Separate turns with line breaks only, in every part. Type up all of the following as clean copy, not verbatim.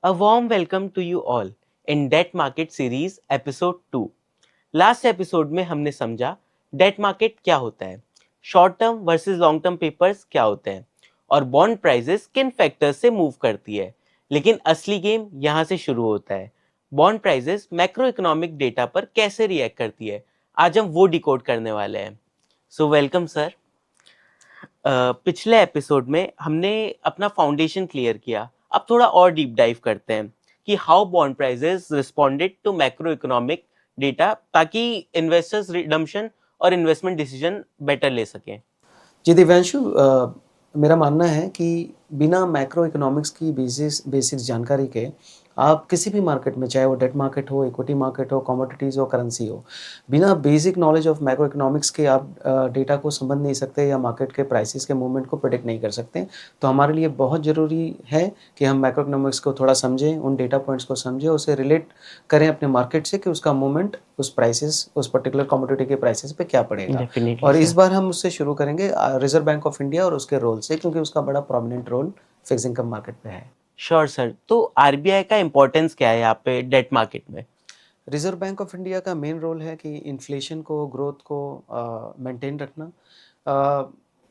A warm welcome to you all in Debt Market Series Episode 2. Last episode में हमने समझा debt market क्या होता है, short term versus long term papers क्या होते हैं और बॉन्ड प्राइसेस किन फैक्टर्स से मूव करती है। लेकिन असली गेम यहाँ से शुरू होता है। Bond prices macro economic data पर कैसे रिएक्ट करती है, आज हम वो डिकोड करने वाले हैं। So welcome sir. पिछले एपिसोड में हमने अपना फाउंडेशन क्लियर किया। अब थोड़ा और डीप डाइव करते हैं कि how bond prices responded to macro economic data, ताकि इन्वेस्टर्स रिडम्पशन और इन्वेस्टमेंट डिसीजन बेटर ले सकें।
जी दिव्यांशु, मेरा मानना है कि बिना मैक्रो इकोनॉमिक्स की बेसिक जानकारी के आप किसी भी मार्केट में, चाहे वो डेट मार्केट हो, इक्विटी मार्केट हो, कमोडिटीज़ हो, करेंसी हो, बिना basic knowledge of macro economics के आप डेटा को समझ नहीं सकते या मार्केट के प्राइसेस के मूवमेंट को प्रेडिक्ट नहीं कर सकते। तो हमारे लिए बहुत ज़रूरी है कि हम मैक्रो इकोनॉमिक्स को थोड़ा समझें, उन डेटा पॉइंट्स को समझें, उसे रिलेट करें अपने मार्केट से कि उसका मूवमेंट उस प्राइसेस, उस पर्टिकुलर कमोडिटी के प्राइसेस पे क्या पड़ेगा।
डेफिनेटली
और इस
सर।
बार हम उससे शुरू करेंगे रिजर्व बैंक ऑफ इंडिया और उसके रोल से, क्योंकि उसका बड़ा prominent role fix income market में है।
Sure sir. तो आरबीआई का इंपॉर्टेंस क्या है यहाँ पे डेट मार्केट में?
रिजर्व बैंक ऑफ इंडिया का मेन रोल है कि इन्फ्लेशन को, ग्रोथ को मेंटेन रखना।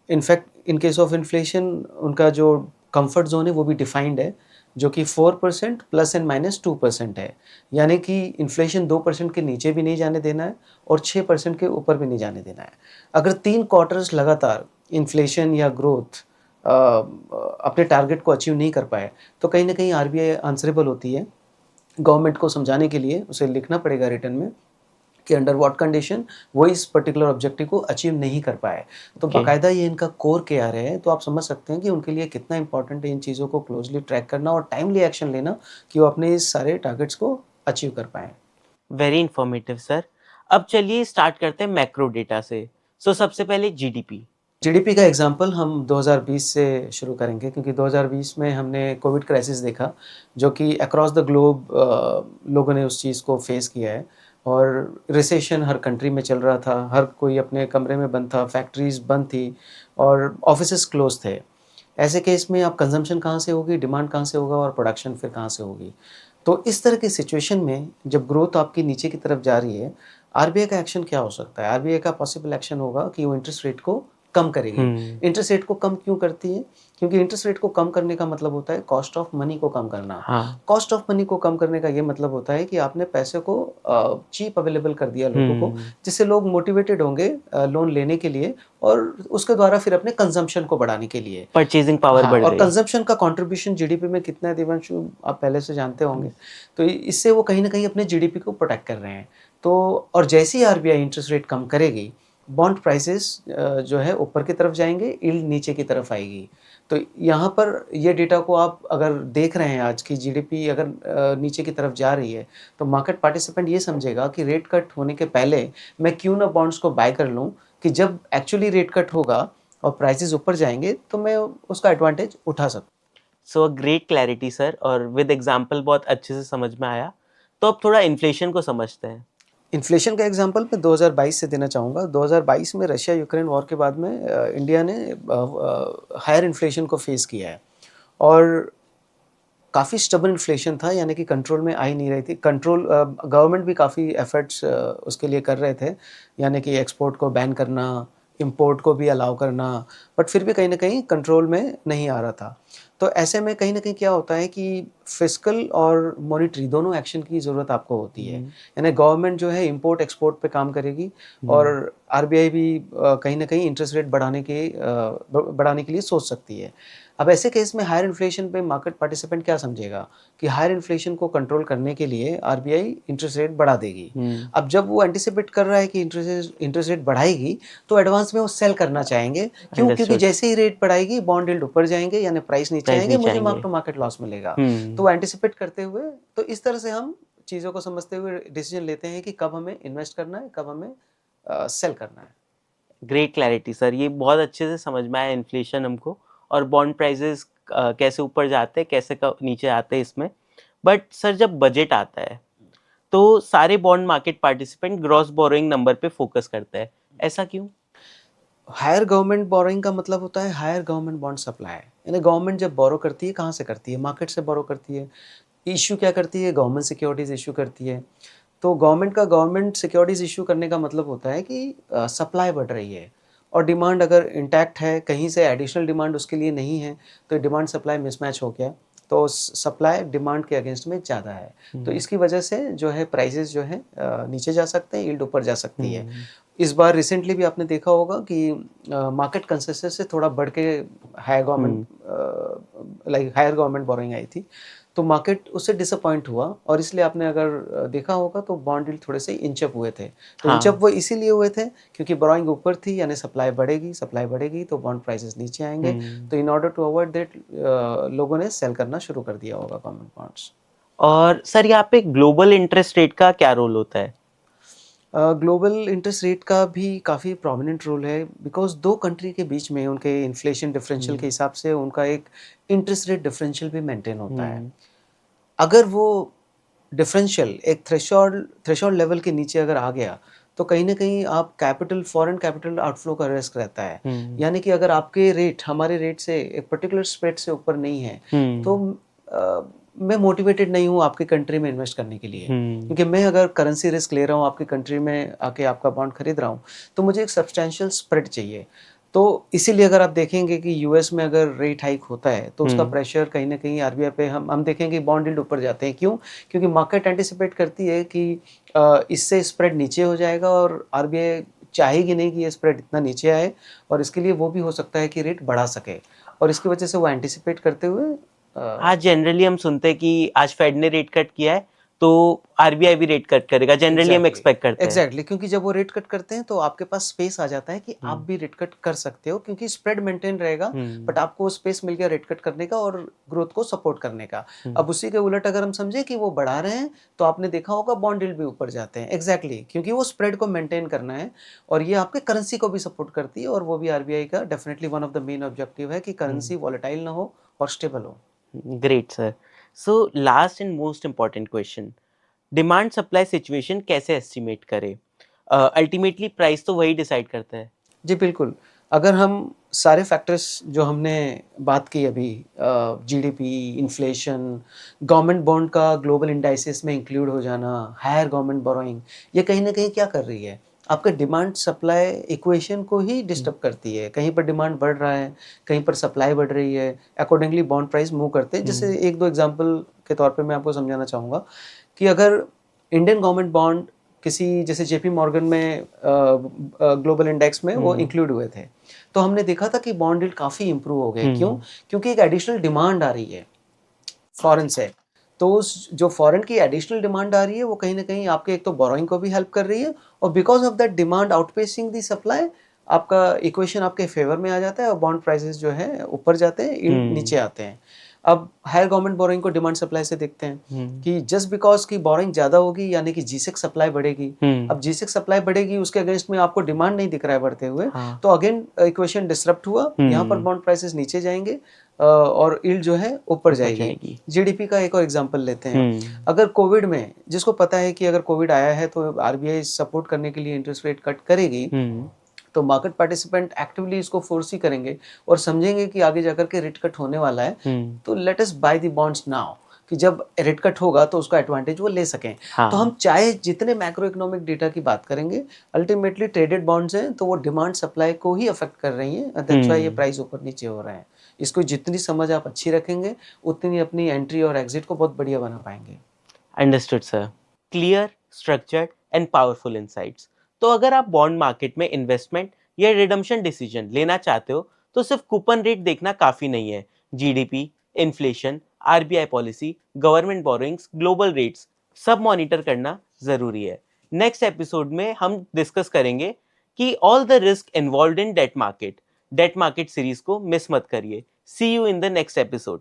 In fact in case of inflation उनका जो कंफर्ट जोन है वो भी डिफाइंड है, जो कि 4% ±2% है। यानी कि इन्फ्लेशन 2% के नीचे भी नहीं जाने देना है और 6% के ऊपर भी नहीं जाने देना है। अगर 3 क्वार्टर्स लगातार इन्फ्लेशन या ग्रोथ अपने टारगेट को अचीव नहीं कर पाए, तो कहीं ना कहीं आरबीआई आंसरेबल होती है। गवर्नमेंट को समझाने के लिए उसे लिखना पड़ेगा रिटर्न में कि अंडर व्हाट कंडीशन वो इस पर्टिकुलर ऑब्जेक्टिव को अचीव नहीं कर पाए। तो
ओके।
बाकायदा ये इनका कोर केआर है, तो आप समझ सकते हैं कि उनके लिए कितना इंपॉर्टेंट है इन चीज़ों को क्लोजली ट्रैक करना और टाइमली एक्शन लेना कि वो अपने इस सारे टारगेट्स को अचीव कर पाएँ।
Very informative sir. अब चलिए स्टार्ट करते हैं मैक्रो डेटा से। सो सबसे पहले जीडीपी।
जीडीपी का एग्जांपल हम 2020 से शुरू करेंगे, क्योंकि 2020 में हमने कोविड क्राइसिस देखा, जो कि अक्रॉस द ग्लोब लोगों ने उस चीज़ को फेस किया है। और रिसेशन हर कंट्री में चल रहा था, हर कोई अपने कमरे में बंद था, फैक्ट्रीज बंद थी और ऑफिसेज क्लोज थे। ऐसे केस में आप कंजम्पशन कहाँ से होगी, डिमांड कहाँ से होगा और प्रोडक्शन फिर कहाँ से होगी। तो इस तरह की सिचुएशन में जब ग्रोथ आपकी नीचे की तरफ जा रही है, आरबीआई का एक्शन क्या हो सकता है? आरबीआई का पॉसिबल एक्शन होगा कि वो इंटरेस्ट रेट को कम करेगी।
हम्म।
इंटरेस्ट रेट को कम क्यों करती है? क्योंकि इंटरेस्ट रेट को कम करने का मतलब होता है कॉस्ट ऑफ मनी को कम करना।
हाँ।
कॉस्ट ऑफ मनी को कम करने का ये मतलब होता है कि आपने पैसे को चीप अवेलेबल कर दिया लोगों को,
हम्म।
जिससे लोग मोटिवेटेड होंगे लोन लेने के लिए और उसके द्वारा फिर अपने कंजम्पशन को बढ़ाने के लिए।
परचेजिंग पावर
हाँ,
बढ़
और
गई।
कंजम्पशन का कंट्रीब्यूशन जीडीपी में कितना है दिवांशु, आप पहले से जानते होंगे। तो इससे वो कहीं ना कहीं अपने जीडीपी को प्रोटेक्ट कर रहे हैं। तो और जैसे ही आरबीआई इंटरेस्ट रेट कम करेगी, बॉन्ड प्राइसेस जो है ऊपर की तरफ जाएंगे, यील्ड नीचे की तरफ आएगी। तो यहाँ पर ये डेटा को आप अगर देख रहे हैं, आज की जीडीपी अगर नीचे की तरफ जा रही है, तो मार्केट पार्टिसिपेंट ये समझेगा कि रेट कट होने के पहले मैं क्यों ना बॉन्ड्स को बाय कर लूँ, कि जब एक्चुअली रेट कट होगा और प्राइसेस ऊपर जाएंगे तो मैं उसका एडवांटेज उठा सकूँ।
सो ग्रेट क्लैरिटी सर, और विद एग्जांपल बहुत अच्छे से समझ में आया। तो अब थोड़ा इन्फ्लेशन को समझते हैं।
इन्फ्लेशन का एग्जांपल मैं 2022 से देना चाहूँगा। 2022 में रशिया यूक्रेन वॉर के बाद में इंडिया ने हायर इन्फ्लेशन को फेस किया है और काफ़ी स्टबर्न इन्फ्लेशन था, यानी कि कंट्रोल में आ ही नहीं रही थी। कंट्रोल गवर्नमेंट भी काफ़ी एफर्ट्स उसके लिए कर रहे थे, यानी कि एक्सपोर्ट को बैन करना, इंपोर्ट को भी अलाउ करना, बट फिर भी कहीं न कहीं कंट्रोल में नहीं आ रहा था। तो ऐसे में कहीं न कहीं क्या होता है कि फिस्कल और मॉनेटरी दोनों एक्शन की ज़रूरत आपको होती है। यानी गवर्नमेंट जो है इंपोर्ट एक्सपोर्ट पे काम करेगी और आरबीआई भी कहीं न कहीं इंटरेस्ट रेट बढ़ाने के लिए सोच सकती है। अब ऐसे केस में हायर इन्फ्लेशन पे मार्केट पार्टिसिपेंट क्या समझेगा कि हायर इन्फ्लेशन को कंट्रोल करने के लिए आरबीआई इंटरेस्ट रेट बढ़ा देगी। अब जब वो एंटिसिपेट कर रहा है कि इंटरेस्ट रेट बढ़ाएगी, तो एडवांस में वो सेल करना चाहेंगे। क्यों? क्योंकि
अंडरस्टूड।
जैसे ही रेट बढ़ाएगी बॉन्ड यील्ड ऊपर जाएंगे, यानी प्राइस नीचे
प्राइस
आएंगे,
नीचे
मुझे मार्क
आएंगे।
टू मार्केट लॉस मिलेगा। तो
हम्म।
वो एंटिसिपेट करते हुए, तो इस तरह से हम चीज़ों को समझते हुए डिसीजन लेते हैं कि कब हमें इन्वेस्ट करना है, कब हमें सेल करना है।
ग्रेट क्लैरिटी सर, ये बहुत अच्छे से समझ में आया इन्फ्लेशन हमको, और बॉन्ड प्राइसेस कैसे ऊपर जाते हैं, कैसे नीचे आते हैं इसमें। बट सर, जब बजट आता है तो सारे bond market participant gross borrowing number पे फोकस करते हैं। ऐसा क्यों?
हायर गवर्नमेंट बोरोइंग का मतलब होता है हायर गवर्नमेंट बॉन्ड सप्लाई। यानी गवर्नमेंट जब बोरो करती है, कहाँ से करती है? मार्केट से बोरो करती है। इश्यू क्या करती है, गवर्नमेंट सिक्योरिटीज़ इश्यू करती है। तो गवर्नमेंट सिक्योरिटीज़ इश्यू करने का मतलब होता है कि सप्लाई बढ़ रही है और डिमांड अगर इंटैक्ट है, कहीं से एडिशनल डिमांड उसके लिए नहीं है, तो डिमांड सप्लाई मिसमैच हो गया, तो सप्लाई डिमांड के अगेंस्ट में ज़्यादा है। तो इसकी वजह से जो है प्राइसेस जो है नीचे जा सकते हैं, यील्ड ऊपर जा सकती है। इस बार रिसेंटली भी आपने देखा होगा कि मार्केट कंसेंसस से थोड़ा बढ़ के हायर गवर्नमेंट बोरोइंग आई थी, तो मार्केट उससे डिसअपॉइंट हुआ और इसलिए आपने अगर देखा होगा तो बॉन्ड यील्ड थोड़े से इंच अप हुए थे। तो इंच अप वो इसीलिए हुए थे क्योंकि बोरोइंग ऊपर थी, यानी सप्लाई बढ़ेगी तो बॉन्ड प्राइसेस नीचे आएंगे। तो in order to avoid that लोगों ने सेल करना शुरू कर दिया होगा गवर्नमेंट बॉन्ड्स।
और सर यहाँ पे ग्लोबल इंटरेस्ट रेट का क्या रोल होता है?
ग्लोबल इंटरेस्ट रेट का भी काफ़ी प्रोमिनेंट रोल है, बिकॉज दो कंट्री के बीच में उनके इन्फ्लेशन डिफरेंशियल के हिसाब से उनका एक इंटरेस्ट रेट डिफरेंशियल भी मेंटेन होता है। अगर वो डिफरेंशियल एक थ्रेशोल्ड लेवल के नीचे अगर आ गया तो कहीं ना कहीं आप फॉरेन कैपिटल आउटफ्लो का रिस्क रहता है। यानी कि अगर आपके रेट हमारे रेट से एक पर्टिकुलर स्प्रेड से ऊपर नहीं है तो मैं मोटिवेटेड नहीं हूँ आपकी कंट्री में इन्वेस्ट करने के लिए, क्योंकि मैं अगर करेंसी रिस्क ले रहा हूँ आपकी कंट्री में आके आपका बॉन्ड खरीद रहा हूँ तो मुझे एक सब्सटेंशियल स्प्रेड चाहिए। तो इसीलिए अगर आप देखेंगे कि यूएस में अगर रेट हाइक होता है तो उसका प्रेशर कहीं ना कहीं आरबीआई पे हम देखेंगे बॉन्ड यील्ड ऊपर जाते हैं। क्यों? क्योंकि मार्केट एंटिसिपेट करती है कि इससे स्प्रेड नीचे हो जाएगा और आरबीआई चाहेगी नहीं कि ये स्प्रेड इतना नीचे आए, और इसके लिए वो भी हो सकता है कि रेट बढ़ा सके, और इसकी वजह से वो एंटिसिपेट करते हुए
हाँ, जनरली हम सुनते हैं कि आज फेड ने रेट कट किया है तो आरबीआई भी रेट कट करेगा, जनरली हम एक्सपेक्ट करते हैं।
एग्जैक्टली क्योंकि जब वो रेट कट करते हैं तो आपके पास स्पेस आ जाता है कि आप भी रेट कट कर सकते हो, क्योंकि स्प्रेड मेंटेन रहेगा बट आपको स्पेस मिल गया रेट कट करने का और ग्रोथ को सपोर्ट करने का। अब उसी के उलट अगर हम समझे कि वो बढ़ा रहे हैं तो आपने देखा होगा बॉन्ड यील्ड भी ऊपर जाते हैं। एग्जैक्टली क्योंकि वो स्प्रेड को मेंटेन करना है और ये आपके करेंसी को भी सपोर्ट करती है, और वो भी आरबीआई का definitely one of the main objective है कि करेंसी वॉलेटाइल ना हो और स्टेबल हो।
Great sir. So last and most important question, demand supply situation कैसे एस्टिमेट करें? अल्टीमेटली प्राइस तो वही डिसाइड करता है।
जी बिल्कुल। अगर हम सारे फैक्टर्स जो हमने बात की अभी, जीडीपी, इन्फ्लेशन, गवर्नमेंट बॉन्ड का ग्लोबल इंडाइसेस में इंक्लूड हो जाना, हायर गवर्नमेंट बोरोइंग, ये कहीं ना कहीं क्या कर रही है, आपके डिमांड सप्लाई इक्वेशन को ही डिस्टर्ब करती है। कहीं पर डिमांड बढ़ रहा है, कहीं पर सप्लाई बढ़ रही है, अकॉर्डिंगली बॉन्ड प्राइस मूव करते हैं। जैसे एक दो एग्जांपल के तौर पे मैं आपको समझाना चाहूँगा कि अगर इंडियन गवर्नमेंट बॉन्ड किसी जैसे जेपी मॉर्गन में ग्लोबल इंडेक्स में वो इंक्लूड हुए थे, तो हमने देखा था कि बॉन्ड यील्ड काफ़ी इंप्रूव हो गए। क्यों? क्योंकि एक एडिशनल डिमांड आ रही है फॉरेन से। तो जो फॉरेन की एडिशनल डिमांड आ रही है वो कहीं ना कहीं आपके एक तो बोरोइंग को भी हेल्प कर रही है, और because of that demand outpacing the supply आपका इक्वेशन आपके फेवर में आ जाता है और बॉन्ड प्राइसेस जो है ऊपर जाते हैं, यील्ड नीचे आते हैं। अब हायर गवर्नमेंट बोरोइंग को डिमांड सप्लाई से देखते हैं कि जस्ट बिकॉज की बोरोइंग ज़्यादा होगी यानी कि जीसेक्स सप्लाई बढ़ेगी। अब जीसेक्स सप्लाई बढ़ेगी, उसके अगेंस्ट में आपको डिमांड नहीं दिख रहा है बढ़ते हुए, तो अगेन इक्वेशन डिसरप्ट हुआ, यहाँ पर बॉन्ड प्राइसेस नीचे जाएंगे और यील्ड जो है ऊपर जाएगी। जीडीपी का एक और एग्जांपल लेते हैं। अगर कोविड में, जिसको पता है कि अगर कोविड आया है तो आरबीआई सपोर्ट करने के लिए इंटरेस्ट रेट कट करेगी, तो मार्केट पार्टिसिपेंट एक्टिवली इसको फोर्स ही करेंगे और समझेंगे कि आगे जाकर के रेट कट होने वाला है, तो let us by the bonds now, कि जब रेट कट होगा तो उसका एडवांटेज वो ले सकें। तो हम चाहे जितने मैक्रो इकोनॉमिक डेटा की बात करेंगे, अल्टीमेटली ट्रेडेड बॉन्ड्स हैं तो वो डिमांड सप्लाई को ही अफेक्ट कर रही हैं, दैट्स व्हाई ये प्राइस ऊपर नीचे हो रहे हैं। इसको जितनी समझ आप अच्छी रखेंगे उतनी अपनी एंट्री और एग्जिट को बहुत बढ़िया बना पाएंगे।
Understood sir. Clear, structured and powerful insights. तो अगर आप बॉन्ड मार्केट में इन्वेस्टमेंट या रिडम्पशन डिसीजन लेना चाहते हो तो सिर्फ कूपन रेट देखना काफ़ी नहीं है। GDP, inflation, RBI policy, government borrowings, global rates सब मॉनिटर करना ज़रूरी है। नेक्स्ट एपिसोड में हम डिस्कस करेंगे कि all the risk involve in debt market. Debt market series को मिस मत करिए। See you in the next episode.